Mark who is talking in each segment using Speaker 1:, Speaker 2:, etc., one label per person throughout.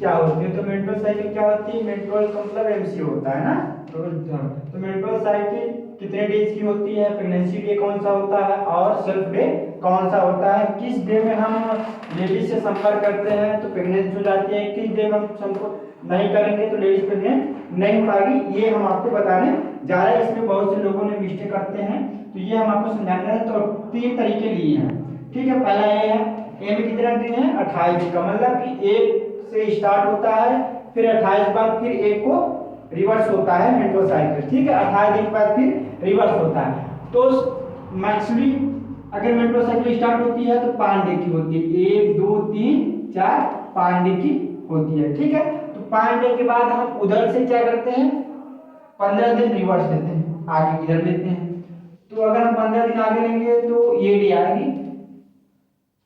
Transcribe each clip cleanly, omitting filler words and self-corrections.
Speaker 1: क्या होती है। तो मेट्रो साइकिल क्या होती है, मेट्रोल का मतलब एमसी होता है ना। तो मेट्रो साइकिल कितने डेज की होती है, प्रेगनेंसी डे कौन सा होता है और सेल्फ डे कौन सा होता है, किस डे में हम लेडीज से संपर्क करते हैं तो प्रेग्नेंट हो जाती है, किस डे में हम संपर्क नहीं करेंगे तो लेडीज प्रेग्नेंट नहीं हो पाएगी, ये हम आपको बताने जा रहे हैं। इसमें बहुत से लोगों ने मिस्टेक करते हैं तो ये हम आपको समझाने हैं। तो 3 तरीके लिए हैं, ठीक है। पहला ये है, ए में कितना दिन है 28 दिन का, मतलब कि 1 से स्टार्ट होता है फिर 28 बाद फिर 1 को रिवर्स होता है मेट्रो साइकिल, ठीक है। 28 दिन बाद फिर रिवर्स होता है। तो मैक्सिमली अगर मेट्रो साइकिल स्टार्ट होती है तो 5 डे की होती है, 1 2 3 4 5 डे की होती है, ठीक है। तो 5 डे के बाद हम उधर से क्या करते हैं 15 दिन रिवर्स लेते हैं, आगे इधर लेते हैं। तो अगर हम 15 दिन आगे लेंगे तो ये डे आएगी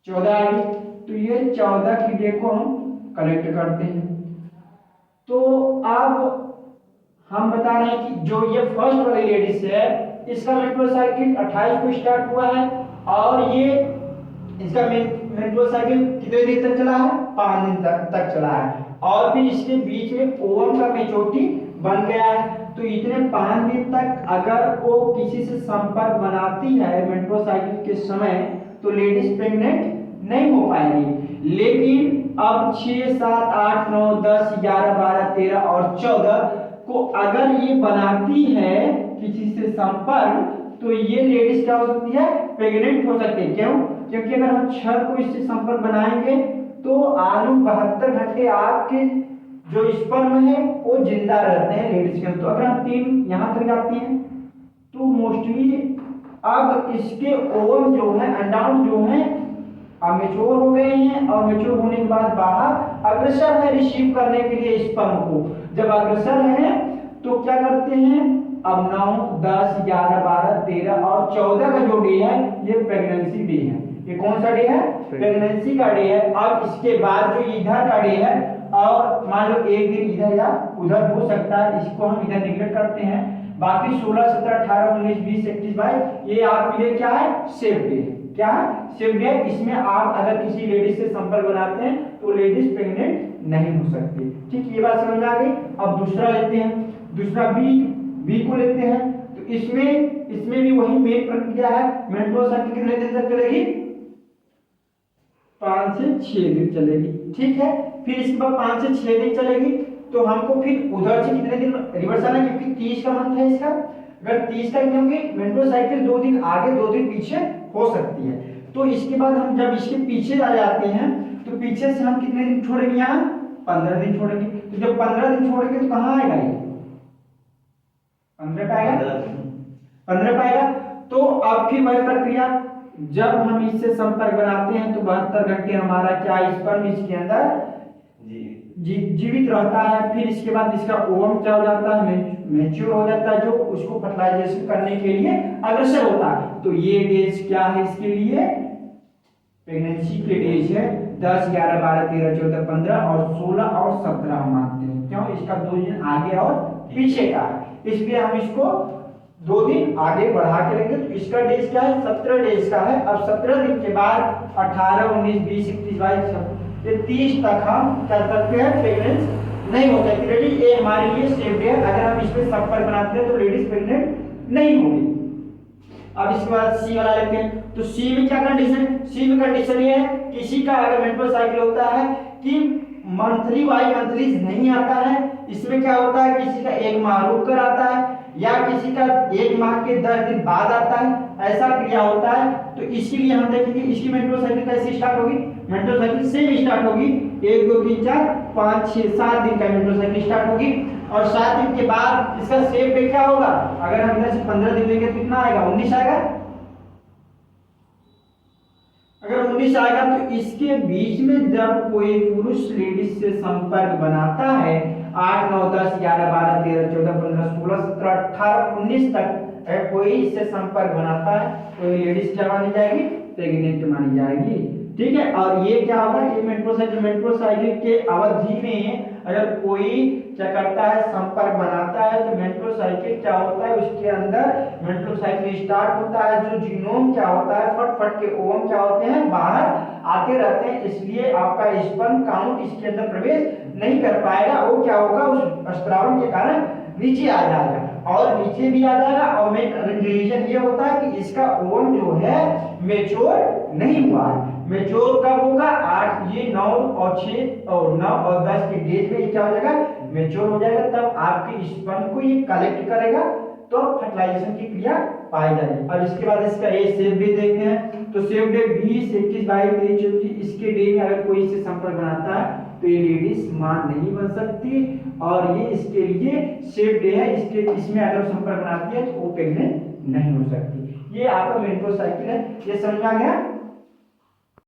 Speaker 1: 14 आएगी, तो ये 14 की डे को हम कलेक्ट करते हैं। तो अब हम बता रहे हैं कि जो ये फर्स्ट वाली लेडीज है इसका मेट्रो साइकिल 28 को स्टार्ट हुआ है और ये इसका मेट्रो साइकिल कितने दिन तक चला है, 5 दिन तक चला है। और फिर इसके बीच में ओवम का मेचोरिटी बन गया है। तो इतने 5 दिन तक अगर वो किसी से संपर्क बनाती है मेट्रो साइकिल के समय तो लेडीज प्रेग्नेंट नहीं हो पाएगी। लेकिन अब 6 7 8 9 10 11 12 13 और 14 को अगर ये बनाती है किसी से संपर्क तो ये लेडीज क्या हो सकती है, प्रेग्नेंट हो सकती है। क्यों, क्योंकि अगर हम 6 को इससे संपर्क बनाएंगे तो आलू 72 घंटे आपके जो स्पर्म है वो जिंदा रहते हैं लेडीज के। तो अगर हम 3 यहाँ तक जाती हैं तो मोस्टली अब इसके ओवम जो है अंडाणु जो है अब मेच्योर हो गए हैं और मेच्योर होने के बाद बाहर अग्रसर है रिसीव करने के लिए स्पर्म को। जब अग्रसर है तो क्या करते हैं, अब 9 10 11 12 13 और 14 का जो डे है ये प्रेगनेंसी डे है। ये कौन सा डे है, प्रेगनेंसी का डे है। अब इसके बाद जो इधर का डे है और मान लो एक दिन इधर या उधर हो सकता है, इसको हम इधर निगलेक्ट करते हैं। बाकी 16 17 18 19 20 21 22 ये आपके लिए क्या है, सेफ डे। क्या सेफ डे, इसमें आप अगर किसी लेडीज से संपर्क बनाते हैं तो लेडीज प्रेग्नेंट नहीं हो सकती, ठीक। ये बात समझ आ गई। अब दूसरा लेते हैं, दूसरा बी को लेते हैं। तो इसमें भी वही मेन प्रक्रिया है। मेट्रो साइकिल कितने दिन तक चलेगी, 5 से 6 दिन चलेगी, ठीक है। फिर इसके बाद 5 से 6 दिन चलेगी तो हमको फिर उधर से कितने दिन रिवर्स आना, क्योंकि 30 का मंथ है इसका। अगर 30 का, क्योंकि मेट्रो साइकिल 2 दिन आगे 2 दिन पीछे हो सकती है। तो इसके बाद हम जब इसके पीछे आ जाते हैं तो पीछे से हम कितने दिन छोड़ेंगे, यहाँ 15 दिन छोड़ेंगे। तो जब 15 दिन छोड़ेंगे तो कहाँ आएगा ये 15 पाएगा, 15 पाएगा। तो अब फिर वही प्रक्रिया, जब हम इससे संपर्क बनाते हैं तो 72 घंटे हमारा क्या स्पर्म इसके अंदर जीवित रहता है। फिर इसके बाद इसका ओवम क्या हो जाता है, मैच्योर हो जाता है, जो उसको फर्टिलाइजेशन करने के लिए अग्रसर होता है। तो ये डेज क्या है इसके लिए, प्रेगनेंसी के डेज है 10 11 12 13 14 15 और 16 और 17 हम मानते हैं। क्यों, इसका 2 दिन आगे और पीछे का है, इसलिए हम इसको 2 दिन आगे बढ़ा के लेंगे। तो इसका डेज क्या है, 17 डेज का है। अब 17 दिन के बाद 18 19 20 21 22 ये 30 तक हम क्या करते हैं, प्रेग्नेंट नहीं हो सकती लेडीज। ये हमारे लिए सेफ है। अगर हम इस पे संपर्क बनाते हैं तो लेडीज प्रेग्नेंट नहीं होगी। अब इसके बाद सी वाला लेते हैं। तो सी में क्या कंडीशन, सी में कंडीशन ये है, किसी का अगर मेट्रो साइकिल होता है कि मंथली वाई मंथली नहीं आता है, इसमें क्या होता है, किसी का 1 माह रुक कर आता है या किसी का 1 माह के 10 दिन बाद आता है, ऐसा क्रिया होता है। तो इसके लिए हम देखेंगे इसकी मेट्रो साइकिल कैसे स्टार्ट होगी। मेट्रो साइकिल से स्टार्ट होगी 1 2 3 4 5 6 7 दिन का मेट्रो साइकिल स्टार्ट होगी। और 7 दिन के बाद इसका सेफ डे क्या होगा, अगर हम इधर से 15 दिन लेंगे तो कितना आएगा, 19 आएगा। अगर 19 आएगा तो इसके बीच में जब कोई पुरुष लेडीज से संपर्क बनाता है 8 9 10 11 12 13 14 15 16 17 18 19 तक कोई इससे संपर्क बनाता है तो लेडीज क्या मानी जाएगी, प्रेग्नेंट मानी जाएगी, ठीक है। और ये क्या होगा, ये मेट्रो साइकिल के अवधि में अगर कोई क्या करता है, संपर्क बनाता है, तो मेट्रो साइकिल क्या होता है, उसके अंदर मेट्रो साइकिल स्टार्ट होता है, जो जीनोम क्या होता है, फट फट के ओम क्या होते हैं, बाहर आते रहते हैं, इसलिए आपका स्पर्म काउंट इसके अंदर प्रवेश नहीं कर पाएगा। वो क्या होगा, उस स्त्रावन के कारण नीचे आ जाएगा, और नीचे भी आ जाएगा। और मेन रीजन ये होता है कि इसका ओम जो है मेच्योर नहीं हुआ है। मेच्योर कब होगा, 8 ये 9 और 6 और 9 और 10 के डेज में ये क्या हो जाएगा, मेच्योर हो जाएगा। तब आपके स्पर्म को ये कलेक्ट करेगा, तो फर्टिलाइजेशन की क्रिया पाई जाएगी। अब इसके बाद इसका ये सेव डे देखते हैं। तो सेव डे 20, 21, 22, 23, 24 इसके डे में अगर कोई इससे संपर्क बनाता है तो ये लेडीज मां नहीं बन सकती, और ये इसके लिए सेव डे है। इसमें अगर संपर्क बनाती है तो वो प्रेग्नेंट नहीं हो सकती। ये आपका मेट्रो साइकिल है, ये समझ आ गया।